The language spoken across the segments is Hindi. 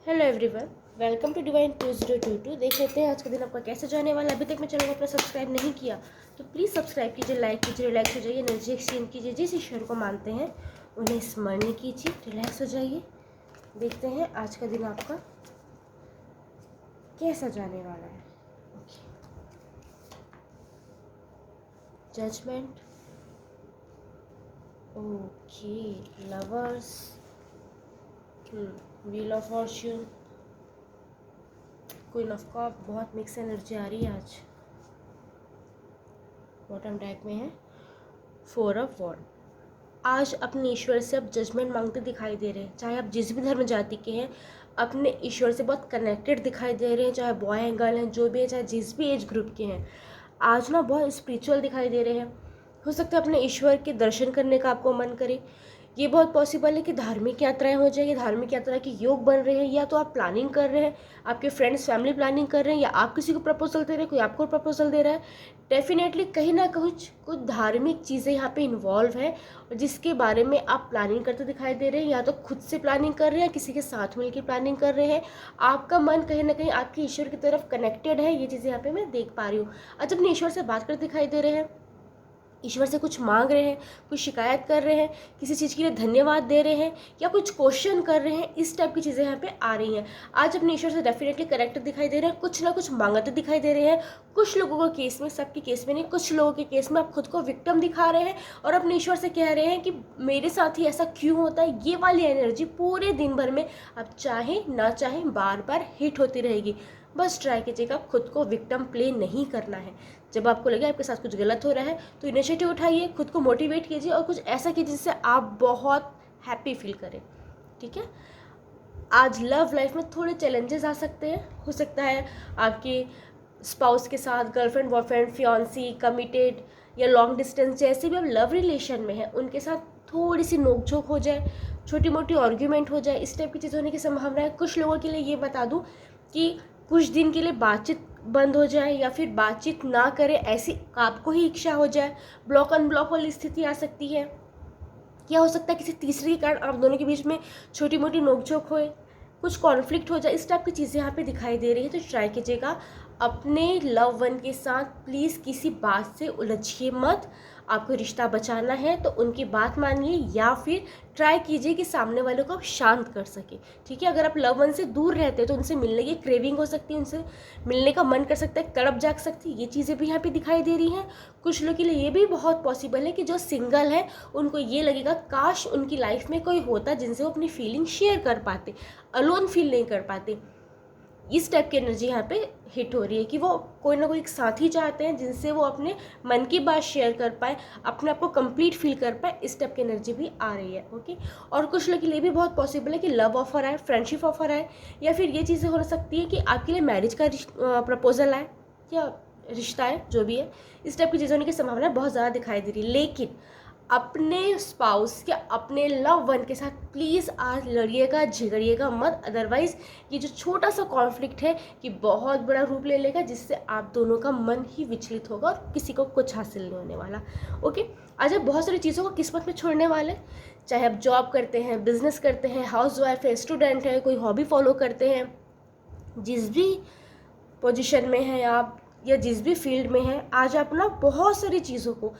Hello everyone, welcome to Divine 2022। देख लेते हैं आज का दिन आपका कैसे जाने वाला है। अभी तक मैं चैनल को अपना सब्सक्राइब नहीं किया तो प्लीज़ सब्सक्राइब कीजिए, लाइक कीजिए, रिलैक्स हो जाइए, एनर्जी एक्सचेंज कीजिए। जिस ईश्वर को मानते हैं उन्हें स्मरण कीजिए, रिलैक्स हो जाइए। देखते हैं आज का दिन आपका कैसा जाने वाला है। Judgement, okay, lovers, wheel of fortune, queen of cup. बहुत मिक्स एनर्जी आ रही है आज। बॉटम डेक में है फोर ऑफ वॉन्ड। आज अपने ईश्वर से आप जजमेंट मांगते दिखाई दे रहे हैं। चाहे आप जिस भी धर्म जाति के हैं, अपने ईश्वर से बहुत कनेक्टेड दिखाई दे रहे हैं। चाहे बॉय हैं, गर्ल हैं, जो भी है, चाहे जिस भी एज ग्रुप के हैं, आज ना बहुत स्पिरिचुअल दिखाई दे रहे हैं। हो सकता है अपने ईश्वर के दर्शन करने का आपको मन करे। ये बहुत पॉसिबल है कि धार्मिक यात्राएं हो जाएगी, धार्मिक यात्रा के योग बन रहे हैं, या तो आप प्लानिंग कर रहे हैं, आपके फ्रेंड्स फैमिली प्लानिंग कर रहे हैं, या आप किसी को प्रपोजल दे रहे हैं, कोई आपको प्रपोजल दे रहा है। डेफिनेटली कहीं ना कुछ धार्मिक चीज़ें यहाँ पे इन्वॉल्व है, जिसके बारे में आप प्लानिंग करते दिखाई दे रहे हैं। या तो खुद से प्लानिंग कर रहे हैं, किसी के साथ मिलकर प्लानिंग कर रहे हैं। आपका मन कहीं ना कहीं आपके ईश्वर की तरफ कनेक्टेड है। ये चीज़ें यहाँ पे मैं देख पा रही हूँ। आज अपने ईश्वर से बात करते दिखाई दे रहे हैं, ईश्वर से कुछ मांग रहे हैं, कुछ शिकायत कर रहे हैं, किसी चीज़ के लिए धन्यवाद दे रहे हैं, या कुछ क्वेश्चन कर रहे हैं। इस टाइप की चीज़ें यहाँ पे आ रही हैं। आज अपने ईश्वर से डेफिनेटली करेक्ट दिखाई दे रहे हैं, कुछ ना कुछ मांगते दिखाई दे रहे हैं। कुछ लोगों के केस में, सबके केस में नहीं, कुछ लोगों के केस में आप खुद को विक्टिम दिखा रहे हैं और अपने ईश्वर से कह रहे हैं कि मेरे साथ ही ऐसा क्यों होता है। ये वाली एनर्जी पूरे दिन भर में आप चाहे ना चाहे बार बार हिट होती रहेगी। बस ट्राई कीजिएगा खुद को विक्टिम प्ले नहीं करना है। जब आपको लगे आपके साथ कुछ गलत हो रहा है तो इनिशिएटिव उठाइए, खुद को मोटिवेट कीजिए और कुछ ऐसा कीजिए जिससे आप बहुत हैप्पी फील करें। ठीक है। आज लव लाइफ में थोड़े चैलेंजेस आ सकते हैं। हो सकता है आपके स्पाउस के साथ, गर्लफ्रेंड, बॉयफ्रेंड, फियांसी, कमिटेड या लॉन्ग डिस्टेंस जैसे भी आप लव रिलेशन में हैं, उनके साथ थोड़ी सी नोकझोंक हो जाए, छोटी मोटी आर्ग्यूमेंट हो जाए। इस टाइप की चीज़ होने की संभावना है। कुछ लोगों के लिए ये बता दूं कि कुछ दिन के लिए बातचीत बंद हो जाए या फिर बातचीत ना करें, ऐसी आपको ही इच्छा हो जाए। ब्लॉक अनब्लॉक वाली स्थिति आ सकती है। क्या हो सकता है किसी तीसरे के कारण आप दोनों के बीच में छोटी मोटी नोकझोंक होए, कुछ कॉन्फ्लिक्ट हो जाए। इस टाइप की चीज़ें यहाँ पे दिखाई दे रही है। तो ट्राई कीजिएगा अपने लव वन के साथ प्लीज़ किसी बात से उलझिए मत। आपको रिश्ता बचाना है तो उनकी बात मानिए, या फिर ट्राई कीजिए कि सामने वाले को आप शांत कर सके। ठीक है। अगर आप लव वन से दूर रहते हैं तो उनसे मिलने की क्रेविंग हो सकती है, उनसे मिलने का मन कर सकता है, तड़प जाग सकती है। ये चीज़ें भी यहाँ पे दिखाई दे रही हैं। कुछ लोग के लिए ये भी बहुत पॉसिबल है कि जो सिंगल है उनको ये लगेगा काश उनकी लाइफ में कोई होता जिनसे वो अपनी फीलिंग शेयर कर पाते, अलोन फील नहीं कर पाते। इस टाइप की एनर्जी यहाँ पे हिट हो रही है कि वो कोई ना कोई एक साथी चाहते हैं जिनसे वो अपने मन की बात शेयर कर पाए, अपने आप को कंप्लीट फील कर पाए। इस टाइप की एनर्जी भी आ रही है। ओके। और कुछ लोग के लिए भी बहुत पॉसिबल है कि लव ऑफर आए, फ्रेंडशिप ऑफर आए, या फिर ये चीज़ें हो सकती है कि आपके लिए मैरिज का प्रपोजल आए या रिश्ता है, जो भी है। इस टाइप की चीज़ें होने की संभावना बहुत ज़्यादा दिखाई दे रही है। लेकिन अपने स्पाउस या अपने लव वन के साथ प्लीज़ आज लड़िएगा, झगड़िएगा मत। अदरवाइज़ ये जो छोटा सा कॉन्फ्लिक्ट है कि बहुत बड़ा रूप ले लेगा, जिससे आप दोनों का मन ही विचलित होगा और किसी को कुछ हासिल नहीं होने वाला। ओके। आज आप बहुत सारी चीज़ों को किस्मत में छोड़ने वाले, चाहे आप जॉब करते हैं, बिजनेस करते हैं, हाउस वाइफ है, स्टूडेंट है, कोई हॉबी फॉलो करते हैं, जिस भी पोजीशन में हैं आप या जिस भी फील्ड में हैं, आज आप ना बहुत सारी चीज़ों को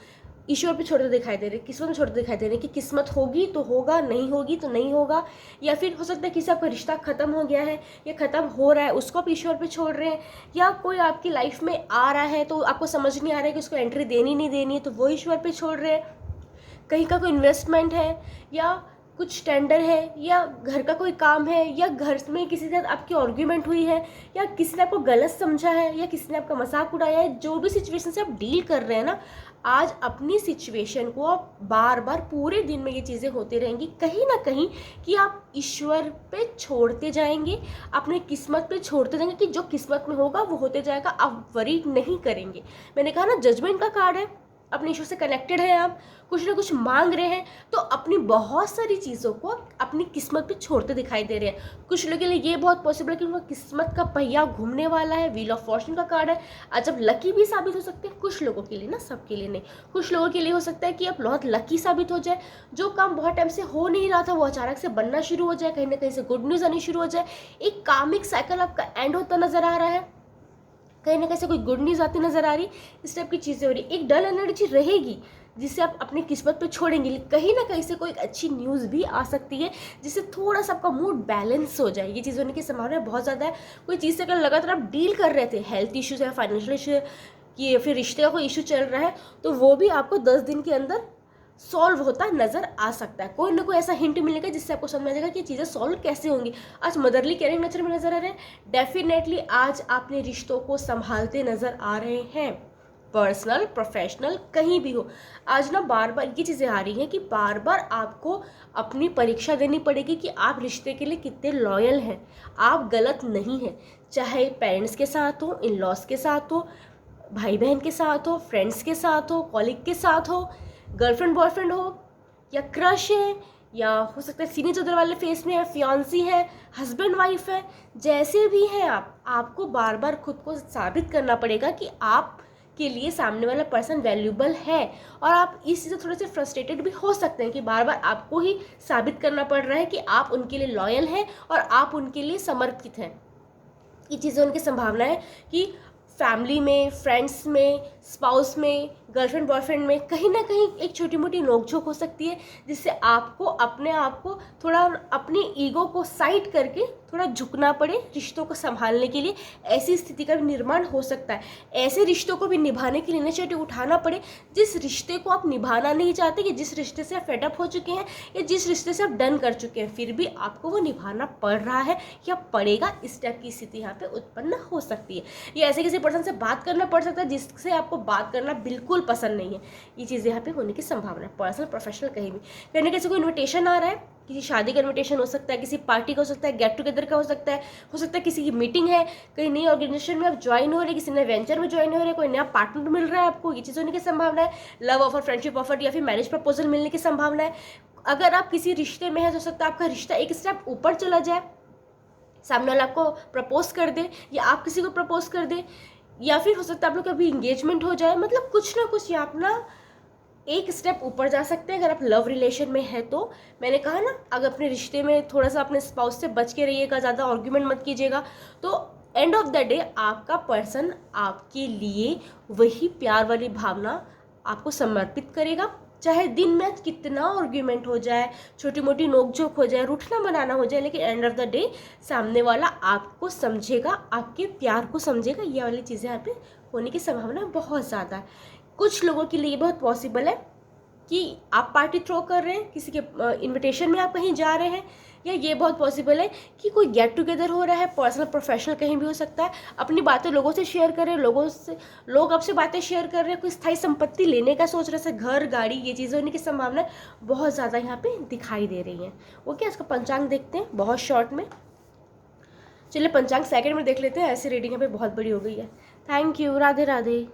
ईश्वर पे छोड़ते दिखाई दे रहे, किस्मत में छोड़ते दिखाई दे रहे कि किस्मत होगी तो होगा, नहीं होगी तो नहीं होगा। या फिर हो सकता है किसी आपका रिश्ता ख़त्म हो गया है या ख़त्म हो रहा है, उसको आप ईश्वर पे छोड़ रहे हैं। या कोई आपकी लाइफ में आ रहा है तो आपको समझ नहीं आ रहा है कि उसको एंट्री देनी नहीं देनी है, तो वो ईश्वर पे छोड़ रहे हैं। कहीं का कोई इन्वेस्टमेंट है, या कुछ टेंडर है, या घर का कोई काम है, या घर में किसी के साथ आपकी आर्ग्यूमेंट हुई है, या किसी ने आपको गलत समझा है, या किसी ने आपका मजाक उड़ाया है। जो भी सिचुएशन से आप डील कर रहे हैं ना, आज अपनी सिचुएशन को आप बार बार पूरे दिन में ये चीज़ें होती रहेंगी कहीं ना कहीं कि आप ईश्वर पे छोड़ते जाएंगे, अपने किस्मत पे छोड़ते जाएंगे कि जो किस्मत में होगा वो होते जाएगा। आप वरी नहीं करेंगे। मैंने कहा ना, जजमेंट का कार्ड है। अपने ईश्वर से कनेक्टेड हैं, आप कुछ ना कुछ मांग रहे हैं, तो अपनी बहुत सारी चीज़ों को अपनी किस्मत पे छोड़ते दिखाई दे रहे हैं। कुछ लोगों के लिए ये बहुत पॉसिबल है कि उनका किस्मत का पहिया घूमने वाला है, व्हील ऑफ फॉर्चून का कार्ड है, अजब लकी भी साबित हो सकते हैं कुछ लोगों के लिए ना, सबके लिए नहीं। कुछ लोगों के लिए हो सकता है कि आप बहुत लकी साबित हो जाए, जो काम बहुत टाइम से हो नहीं रहा था वो अचानक से बनना शुरू हो जाए, कहीं ना कहीं से गुड न्यूज़ आनी शुरू हो जाए, एक कामिक साइकिल आपका एंड होता नजर आ रहा है, कहीं ना कहीं से कोई गुड न्यूज़ आती नजर आ रही, इस टाइप की चीज़ें हो रही। एक डल एनर्जी रहेगी जिसे आप अपनी किस्मत पे छोड़ेंगे, कहीं ना कहीं से कोई अच्छी न्यूज़ भी आ सकती है जिससे थोड़ा सा आपका मूड बैलेंस हो जाए। ये चीज़ होने की संभावना बहुत ज़्यादा है। कोई चीज़ से अगर लगातार आप डील कर रहे थे, हेल्थ इश्यूज है, फाइनेंशियल इशू है, कि फिर रिश्ते का कोई इशू चल रहा है, तो वो भी आपको 10 दिन के अंदर सॉल्व होता नजर आ सकता है। कोई ना कोई ऐसा हिंट मिलेगा जिससे आपको समझ आ जाएगा कि चीज़ें सॉल्व कैसे होंगी। आज मदरली केयरिंग नेचर में नजर आ रहे हैं, डेफिनेटली आज अपने रिश्तों को संभालते नजर आ रहे हैं, पर्सनल प्रोफेशनल कहीं भी हो। आज ना बार बार ये चीज़ें आ रही हैं कि बार बार आपको अपनी परीक्षा देनी पड़ेगी कि आप रिश्ते के लिए कितने लॉयल हैं, आप गलत नहीं हैं। चाहे पेरेंट्स के साथ हो, इन लॉज के साथ हो, भाई बहन के साथ हो, फ्रेंड्स के साथ हो, कॉलिग के साथ हो, गर्लफ्रेंड बॉयफ्रेंड हो, या क्रश है, या हो सकता है सीनियर चदर वाले फेस में है, फियांसी है, हस्बैंड वाइफ है, जैसे भी हैं आप, आपको बार बार खुद को साबित करना पड़ेगा कि आप के लिए सामने वाला पर्सन वैल्यूबल है। और आप इस चीज़ से थोड़े से फ्रस्ट्रेटेड भी हो सकते हैं कि बार बार आपको ही साबित करना पड़ रहा है कि आप उनके लिए लॉयल हैं और आप उनके लिए समर्पित हैं। ये चीज़ें उनकी संभावना है कि फैमिली में, फ्रेंड्स में, स्पाउस में, गर्लफ्रेंड बॉयफ्रेंड में कहीं ना कहीं एक छोटी मोटी नोकझोंक हो सकती है, जिससे आपको अपने आप को थोड़ा, अपनी ईगो को साइड करके थोड़ा झुकना पड़े रिश्तों को संभालने के लिए। ऐसी स्थिति का भी निर्माण हो सकता है। ऐसे रिश्तों को भी निभाने के लिए इनिशिएटिव उठाना पड़े जिस रिश्ते को आप निभाना नहीं चाहते, कि जिस रिश्ते से आप फेडअप हो चुके हैं या जिस रिश्ते से आप डन कर चुके हैं, फिर भी आपको वो निभाना पड़ रहा है या पड़ेगा, इस टाइप की स्थिति यहाँ पे उत्पन्न हो सकती है। या ऐसे किसी पर्सन से बात करना पड़ सकता है जिससे आपको बात करना बिल्कुल पसंद नहीं है। ये चीज़ें यहाँ पे होने की संभावना है, पर्सनल प्रोफेशनल कहीं भी। कहने कैसे कोई इन्विटेशन आ रहा है, किसी शादी का इन्विटेशन हो सकता है, किसी पार्टी का हो सकता है, गेट टुगेदर का हो सकता है किसी की मीटिंग है, कहीं नई ऑर्गेनाइजेशन में आप ज्वाइन हो रहे हैं, किसी नए वेंचर में ज्वाइन हो रहे हैं, कोई नया पार्टनर मिल रहा है आपको, ये चीज़ होने की संभावना है। लव ऑफर, फ्रेंडशिप ऑफर या फिर मैरिज प्रपोजल मिलने की संभावना है। अगर आप किसी रिश्ते में है तो हो सकता है आपका रिश्ता एक स्टेप ऊपर चला जाए, सामने वाला आपको प्रपोज कर दे या आप किसी को प्रपोज कर दे, या फिर हो सकता है आप लोग कभी इंगेजमेंट हो जाए। मतलब कुछ ना कुछ आप ना एक स्टेप ऊपर जा सकते हैं अगर आप लव रिलेशन में है तो। मैंने कहा ना, अगर अपने रिश्ते में थोड़ा सा अपने स्पाउस से बच के रहिएगा, ज़्यादा आर्ग्यूमेंट मत कीजिएगा, तो एंड ऑफ द डे आपका पर्सन आपके लिए वही प्यार वाली भावना आपको समर्पित करेगा। चाहे दिन में कितना आर्ग्यूमेंट हो जाए, छोटी मोटी नोकझोंक हो जाए, रूठना बनाना हो जाए, लेकिन एंड ऑफ द डे सामने वाला आपको समझेगा, आपके प्यार को समझेगा। ये वाली चीज़ें यहाँ पे होने की संभावना बहुत ज़्यादा है। कुछ लोगों के लिए बहुत पॉसिबल है कि आप पार्टी थ्रो कर रहे हैं, किसी के इनविटेशन में आप कहीं जा रहे हैं, या ये बहुत पॉसिबल है कि कोई गेट टुगेदर हो रहा है, पर्सनल प्रोफेशनल कहीं भी हो सकता है। अपनी बातें लोगों से शेयर कर रहे हैं, लोग आपसे बातें शेयर कर रहे हैं, कोई स्थायी संपत्ति लेने का सोच रहे हैं, घर गाड़ी, ये चीज़ें होने की संभावना बहुत ज़्यादा यहाँ पे दिखाई दे रही हैं। ओके, इसका पंचांग देखते हैं बहुत शॉर्ट में। चलिए पंचांग सेकंड में देख लेते हैं, ऐसी रीडिंग यहाँ पे बहुत बड़ी हो गई है। Thank you, Radhe Radhe.